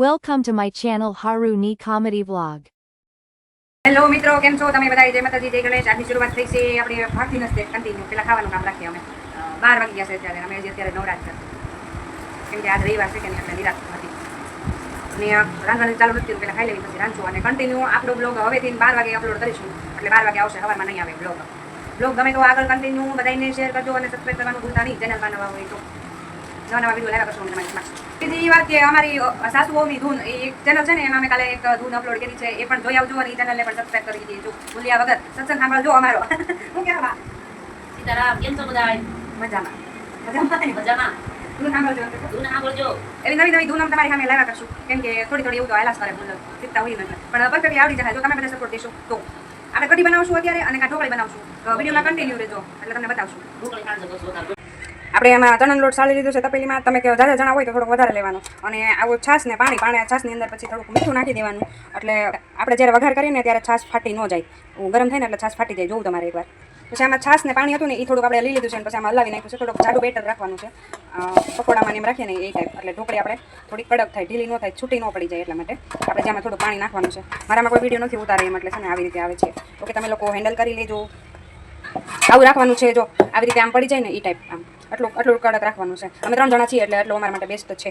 Welcome to my channel Haruni Comedy Vlog. Hello મિત્રો, કેમ છો તમે બધા? જય માતાજી, જય ગણેશ. આજની શરૂઆત થઈ છે આપણે ભાગતી નથી કન્ટિન્યુ પેલા ખાવાનું કામ રાખીએ અમે 12 વાગી ગયા છે અત્યારે. અમે હજી અત્યારે નવરાત છે કેમ કે આજ રવિવાર છે કે નહીં એટલે નિરાશ હતી અને રાંધવાનું ચાલુ નથી પેલા ખાઈ લેવી પછી રાંધશું અને કન્ટિન્યુ આપણો બ્લોગ હવેથી 12 વાગે અપલોડ કરીશું એટલે 12 વાગે આવશે. સવારમાં નહીં આવે બ્લોગ ગમે તો આગળ કન્ટિન્યુ બધાને શેર કરજો અને સબસ્ક્રાઈબ કરવાનું ભૂલતા નહીં. ચેનલમાં નવા હોય તો નવા વિડીયો લાવ્યા કરશો તમારી પાસે. બીજી વાત કે અમારી સાસુઓની ધૂન એ ચેનલ છે ને એમાં અમે કાલે એક ધૂન અપલોડ કરી છે, એ પણ જોઈ આવજો અને એ ચેનલને પણ સબસ્ક્રાઈબ કરી દેજો ભૂલ્યા વગર. સત્સંગ સાંભળજો અમારો. હું કહેવા સીતારામ, કેમ છો બધા? મજામાં મજામાં. ધૂન સાંભળજો. ધૂન સાંભળજો. એવી નવી ધૂન અમે તમારી સામે લાવ્યા કરશું કેમ કે થોડી એવું તો હાલાસ કરે ભૂલ શીખતા હોય એટલે પણ પરફેક્ટલી આવડી જાય જો તમે બધા સપોર્ટ દેશો તો. આપણે કઢી બનાવશું અત્યારે અને કાં ઢોકળી બનાવશું તો વિડીયોમાં કન્ટિન્યુ રહેજો એટલે તમને બતાવશું. ઢોકળી ખાજો બસ વધારે. આપણે એમાં ચણાનો લોટ સાળી લીધો છે તપેલીમાં. તમે કે વધારે જણા હોય તો થોડોક વધારે લેવાનો અને આવું છાશ ને પાણી છાશની અંદર પછી થોડુંક મીઠું નાખી દેવાનું એટલે આપણે જ્યારે વઘાર કરીએ ને ત્યારે છાશ ફાટી ન જાય. ગરમ થાય ને એટલે છાશ ફાટી જાય. જોવું તમારે એકવાર. પછી આમાં છાશ ને પાણી હતું ને એ થોડુંક આપણે લઈ લીધું છે અને પછી આમાં હલાવી નાખ્યું છે. થોડુંક જાડું બેટર રાખવાનું છે પકોડામાં એમ રાખીએ ને એ ટાઈપ એટલે ઢોકળી આપણે થોડી કડક થાય, ઢીલી ન થાય, છૂટી ન પડી જાય એટલા માટે આપણે જેમાં થોડું પાણી નાખવાનું છે. મારામાં કોઈ વિડીયો નથી ઉતારે એમ એટલે છે ને આવી રીતે આવે છે. ઓકે, તમે લોકો હેન્ડલ કરી લેજો. આવું રાખવાનું છે જો આવી રીતે આમ પડી જાય ને એ ટાઈપ આમ આટલું કડક રાખવાનું છે. અમે 3 જણા છીએ એટલે એટલું અમારા માટે બેસ્ટ છે.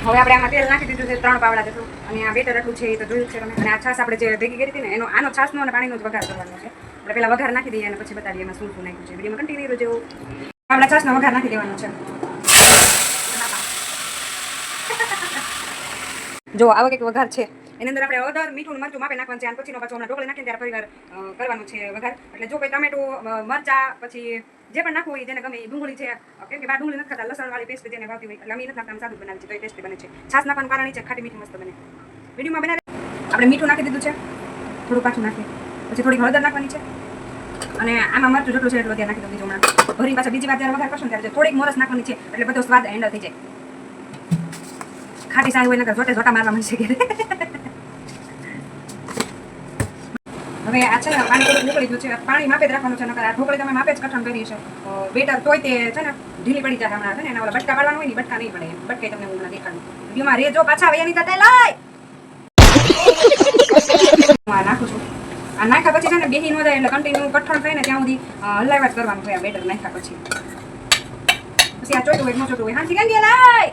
હવે આપણે આમાં તેલ નાખી દીધું છે 3 પાવડા જેટલું અને આ બેટર એટલું છે એ તો જોયું છે તમે. અને આ છાશ આપણે જે ભેગી કરી હતી ને એનો આનો છાશનો અને પાણીનો જ વઘાર કરવાનો છે. આપણે પહેલાં વઘાર નાખી દઈએ અને પછી બતાવીએ એમાં શું નાખ્યું છે. વિડીયોમાં કન્ટિન્યુ રહેજો. આપણે છાશનો વઘાર નાખી દેવાનો છે. જો આવો કંઈક વઘાર છે એની અંદર આપણે હળદર, મીઠું, મરચું માપે નાખવાનું છે અને પછીનો પાછો હમણાં ઢોકળી નાખીને ત્યારે ફરીવાર કરવાનું છે વઘાર. એટલે જો કોઈ ટમેટું, મરચા, પછી જે પણ નાખવું હોય જેને ગમે એ ડુંગળી છે કેમ કે બહાર ડુંગળી નથી ખાતા, લસણવાળી પેસ્ટ જેને ભાવતી હોય એટલે અમે નથી નાખતા, સાદું બનાવી છે તો એ ટેસ્ટી બને છે. છાશ નાખવાનું કારણ છે ખાટી મીઠી મસ્ત બને. વિડીયોમાં બનાવે આપણે મીઠું નાખી દીધું છે, થોડું પાછું નાખીએ પછી થોડી હળદર નાખવાની છે અને આમાં મરચું જેટલું છે એટલું ત્યાં નાખી દઉં. બીજું હમણાં ભરીને પાછા બીજી વાર જ્યારે વઘાર કરશો ને ત્યારે થોડીક મોરસ નાખવાની છે એટલે બધો સ્વાદ હેન્ડલ થઈ જાય. ખાટી સારી હોય ને જોટા મારવા મળશે કે હવે આ છે ને પાણી થોડું નીકળી ગયું છે. પાણી માપે જ રાખવાનું છે નકર આ ઢોકળી તમે માપે જ કઠણ કરી છે બેટર તોય તે છે ને ઢીલી પડી જાય. હમણાં છે ને એના ઓલા બટકા પાડવાનું હોય ને બટકા નહીં પડે એમ. બટકે તમને હું હમણાં દેખાડું વિડીયોમાં રેજો પાછા વૈયાની સાથે લાય. હું આ નાખું છું. આ નાખ્યા પછી છે ને બેહી ન જાય એટલે કન્ટિન્યુ કઠણ થાય ને ત્યાં સુધી હલાવ્યા જ કરવાનું છે. આ બેટર નાખ્યા પછી આ ચોટું હોય ન ચોટું હોય હાંસી કાંઈ લાય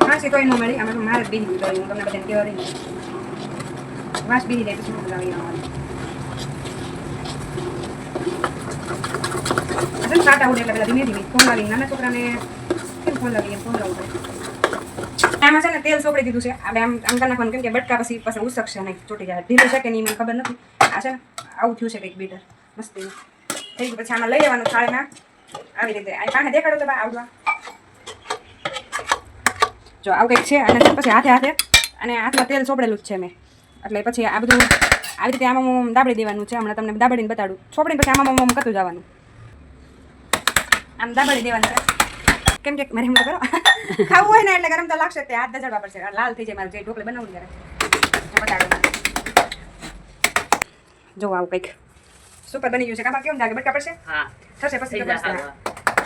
હાંસી તોય ન મળી. આમાં મારે જ બેહી ગયું હું તમને બધાને કહેવા રહી વાસ બીજી જાય પછી લાવી આવવાનું સાટા ઉડે એટલે પેલા ધીમે ધીમે ફોન લાવીને નાના છોકરાને કેમ ફોન લાવીએ ફોન લાવવું પડે. આમાં છે ને તેલ સોપડી દીધું છે. આપણે આમ કરી નાખવાનું કેમ કે બટકા પછી ઉસકશે નહીં, ચોટી જાય. ઢીલું છે કે નહીં મને ખબર નથી. આ છે ને આવું થયું છે કંઈક બેટર મસ્તી થઈ ગયું. પછી આમાં લઈ લેવાનું થાળીમાં આવી રીતે. આ પાસે દેખાડો તો બા આવડવા જો આવું કંઈક છે અને પછી હાથે અને હાથમાં તેલ સોપડેલું જ છે મેં એટલે પછી આ બધું આવી રીતે આમાં દાબડી દેવાનું છે. હમણાં તમને દાબડીને બતાડું. છોપડીને પછી આમાં કરતું જવાનું. આમ દાબડી દેવાનું છે કેમ કે મારે એમ તો કરો ખાવું હોય ને એટલે ગરમ તો લાગશે તે હાથ દજાડવા પડશે. લાલ થઈ જાય મારે જે ઢોકળી બનાવું ત્યારે બતાડું. જો આવું કંઈક સુપર બની ગયું છે. કામ કેમ લાગે? બટકા પડશે? હા થશે પછી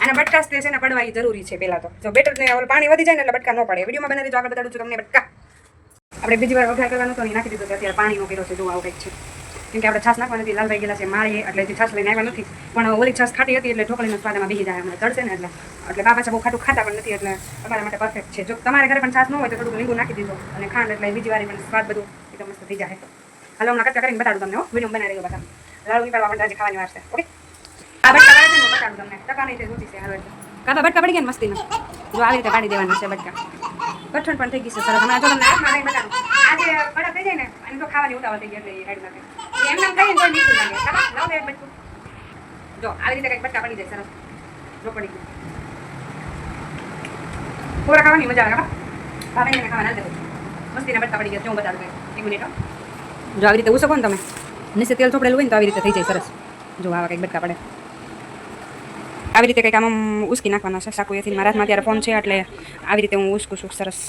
આના બટકા છે ને પડવા જરૂરી છે. પહેલાં તો જો બેટર ને પાણી વધી જાય ને એટલે બટકા ન પડે. વિડીયોમાં બનાવી આગળ બતાડું છું તમને બટકા. આપણે બીજી વાર વઘાર કરવાનું તો નાખી દીધું છે. અત્યારે પાણીનો કર્યો છે. જો આવું કંઈક છે કેમ કે આપણે છાશ નાખવા નથી. લાલભાઈ ગયેલા છે માળીએ એટલે છાશ લઈને આવ્યા નથી પણ ઓલી છાશ ખાટી હતી એટલે ઢોકળીનો સ્વાદમાં બેસી જાય. હમણાં ચડશે ને એટલે બા પાછા બહુ ખાટું ખાતા પણ નથી એટલે તમારા માટે પરફેક્ટ છે. જો તમારે ઘરે પણ છાશ ન હોય તો થોડુંક લીંબુ નાખી દીધો અને ખાંડ એટલે બીજી વાર પણ સ્વાદ બધું એકદમ મસ્ત થઈ જાય. હાલો હમણાં કટકા કરીને બતાડું તમને. વિડીયો બનાવી રહ્યો પાછા લાડુ નીકળવા માટે આજે ખાવાની વાર છે. ઓકે આ બટકા પડે છે ને બતાડું તમને. ટકા નહીં જોતી છે હાલ કાકા બટકા પડી ગયા ને મસ્તીના. જો આવી રીતે પાડી દેવાના છે બટકા. કઠણ પણ થઈ ગઈ છે સરસ. હમણાં જો તમને હાથમાં લઈને બતાડું. આજે કડક થઈ જાય ને અને તો ખાવાની ઉતાવળ થઈ ગઈ એટલે એ રેડી નાખે એમને એમ કહીએ તો મીઠું લાગે. લાવ એક બટકું. જો આવી રીતે કંઈક બટકા પડી જાય સરસ. જો પડી ગયું પૂરા ખાવાની મજા આવે. ભાવે ને ખાવાના હાલ મસ્તીના બટકા પડી ગયા. જો હું બતાડું એક મિનિટ. જો આવી રીતે ઉસકો ને તમે નીચે તેલ ચોપડેલું હોય ને તો આવી રીતે થઈ જાય સરસ. જો આવા કંઈક બટકા પડે આવી રીતે કંઈક આમ ઉસકી નાખવાના છે. સાકુએથી મારા હાથમાં અત્યારે ફોન છે એટલે આવી રીતે હું ઉસકું છું સરસ.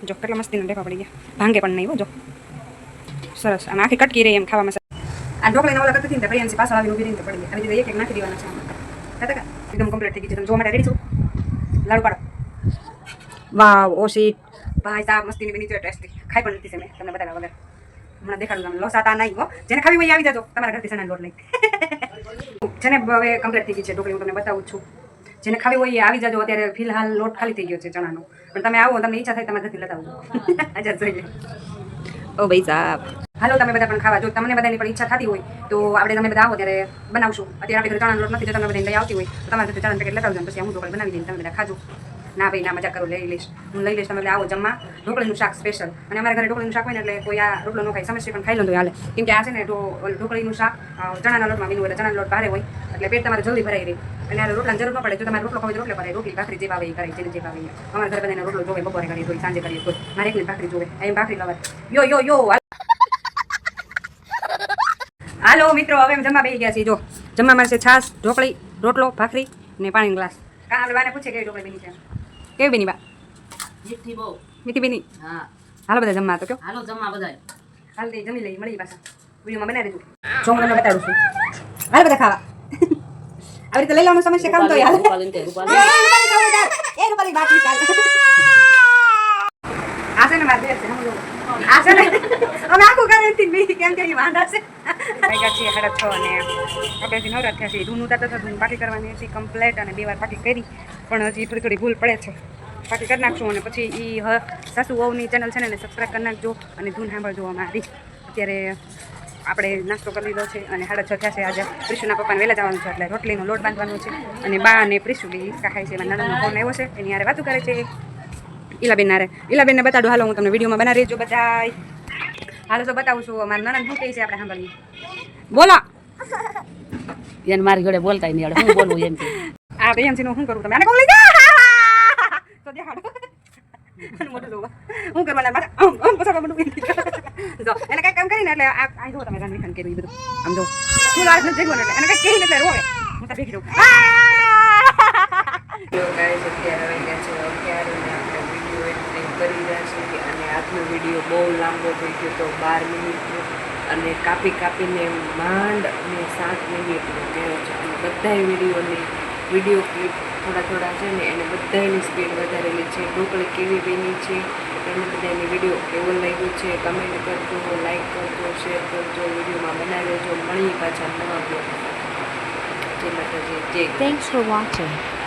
જો કેટલા મસ્તીના ટેપા પડી ગયા. ભાંગે પણ નહીં હો. જો સરસ આમ આખી કટકી રહી એમ ખાવામાં. આ ઢોકળીના ઓલા કરતી ને પ્રિયંશી પાછળ આવીને ઊભી રહીને પડી. આવી રીતે એક નાખી દેવાના છે. એકદમ કમ્પ્લીટ થઈ ગઈ છે. તમે જોવા માટે રેડી છો? લાડુ પાડો. વાવ ઓ શીટ ભાઈ સાહેબ મસ્તીની બની છે ટેસ્ટી ખાઈ પણ નથી છે મેં તમને બતાવ્યા વગર હમણાં દેખાડું તમને લોસાતા નહીં હો જેને ખાવી હોય એ આવી જજો તમારા ઘરથી ચણાનો લોટ લઈ જેને હવે કમ્પ્લીટ થઈ ગઈ છે ઢોકળી હું તમને બતાવું છું જેને ખાવી હોય એ આવી જજો અત્યારે ફિલહાલ લોટ ખાલી થઈ ગયો છે ચણાનો પણ તમે આવો તમને ઈચ્છા થાય તમારા ઘરથી લેતા આવજો આજાદ જોઈ લે ઓ ભાઈ સાહેબ હાલો તમે બધા પણ ખાવા જો તમને બધાની પણ ઈચ્છા થતી હોય તો આપણે તમે બધા આવો ત્યારે બનાવશું અત્યારે આપણે ઘરે ચણાનો લોટ નથી જો તમને બધાને લઈ આવતી હોય તો તમારા ઘરથી ચણાનું પેકેટ લેતા આવજો પછી હું ઢોકળી બનાવી દઈને તમે બધા ખાજો ના ભાઈ ના મજા કરો લઈ લઈશ હું લઈ લઈશ તમે બધા આવો જમવા ઢોકળીનું શાક સ્પેશિયલ અને અમારા ઘરે ઢોકળીનું શાક હોય ને એટલે કોઈ આ રોટલો ન ખાય સમસ્યા પણ ખાઈ લો તો હાલે કેમ કે આ છે ને ઢોકળીનું શાક ચણાના લોટમાં મીનું એટલે ચણાનો લોટ ભારે હોય એટલે પેટ તમારે જલ્દી ભરાઈ રહે અને આ રોટલાની જરૂર ન પડે જો તમારે રોટલો ખાવ રોટલો ભરાય રોટલી ભાખરી જે ભાવે એ કરે જેને જે ભાવે અમારા ઘરે બધાને રોટલો જોવે બપોરે કરીએ તો સાંજે કરીએ તો મારે એકને ભાખરી જોવે એમ ભાખરી લવાય યો હાલો મિત્રો હવે અમે જમવા બેસી ગયા છીએ જો જમવા મળશે છાશ ઢોકળી રોટલો ભાખરી ને પાણીનો ગ્લાસ કાં આપણે બાને પૂછે કેવી ઢોકળી બની છે કેવી બની બા મીઠી બહુ મીઠી બની હા હાલો બધા જમવા તો કયો હાલો જમવા બધાય હાલ દઈ જમી લઈ મળી પાછા વિડીયોમાં બનાવી દેજો જો હું તમને બતાડું છું હાલ બધા ખાવા આવી રીતે લઈ લેવાનું સમસ્યા કામ તો યાર એ રૂપાલી બાકી ચાલ આ છે ને મારે બેર છે સમજો આ છે ને અમે આખું કરે થી કેમ કે વાંધા છે વાગ્યા છીએ 6:30 અને આપણે નવરાત થયા છે ધૂન ઉતારતા હતા ધૂન પાકી કરવાની હતી કમ્પ્લેટ અને 2 વાર પાકી કરી પણ હજી થોડી ભૂલ પડે છે પાકી કરી નાખશું અને પછી એ સાસુ વહુની ચેનલ છે ને એને સબસ્ક્રાઈબ કરી નાખજો અને ધૂન સાંભળજો અમારી અત્યારે આપણે નાસ્તો કરી લીધો છે અને 6:30 થયા છે આજે પ્રિશુના પપ્પાને વહેલા જવાનું છે એટલે રોટલીનો લોટ બાંધવાનો છે અને બા અને પ્રિશુલી ખાય છે એમાં નણંદનો ફોન આવ્યો છે એની હારે વાતું કરે છે ઈલાબેનને બતાડું હાલો હું તમને વિડીયોમાં બનાવી રહેજો બધાય હાલો તો બતાવું છું મારા નણંદ શું કહે છે આપણે સાંભળીએ બોલો એને મારી જોડે બોલતાય નહીં આવડે હું બોલવું એમ કે આ બેનસી નું શું કરું તમે આને કોણ લઈ જા તો દેખાડો મોટું જોવા હું કરવાના મારે પછાડવા મોટું જો એને કઈ કામ કરીને એટલે આ જો તમે રાન વિખાન કર્યું બધું આમ જો શું લાગે નથી જગ્યો એટલે એને કઈ કહીને એટલે રોવે હું તો ભેગી રહું હેલો ગાઈસ અત્યારે વાગ્યા છે 11 અને આપણે વિડીયો એડિટિંગ કરી રહ્યા છીએ અને આજનો વિડીયો બહુ લાંબો થઈ ગયો તો 12 મિનિટનો અને કાપીને માંડ અને 7 મિનિટનો કર્યો છે અને બધાય વિડીયો ક્લિપ થોડા છે ને એને બધાની સ્પીડ વધારેલી છે ઢોકળી કેવી બની છે એને બધાની વિડીયો કેવો લાગ્યો છે કમેન્ટ કરજો લાઈક કરજો શેર કરજો વિડીયોમાં બનાવી દેજો મળીએ પાછા નવા બ્લોગ જય માતાજી જય Thanks for watching.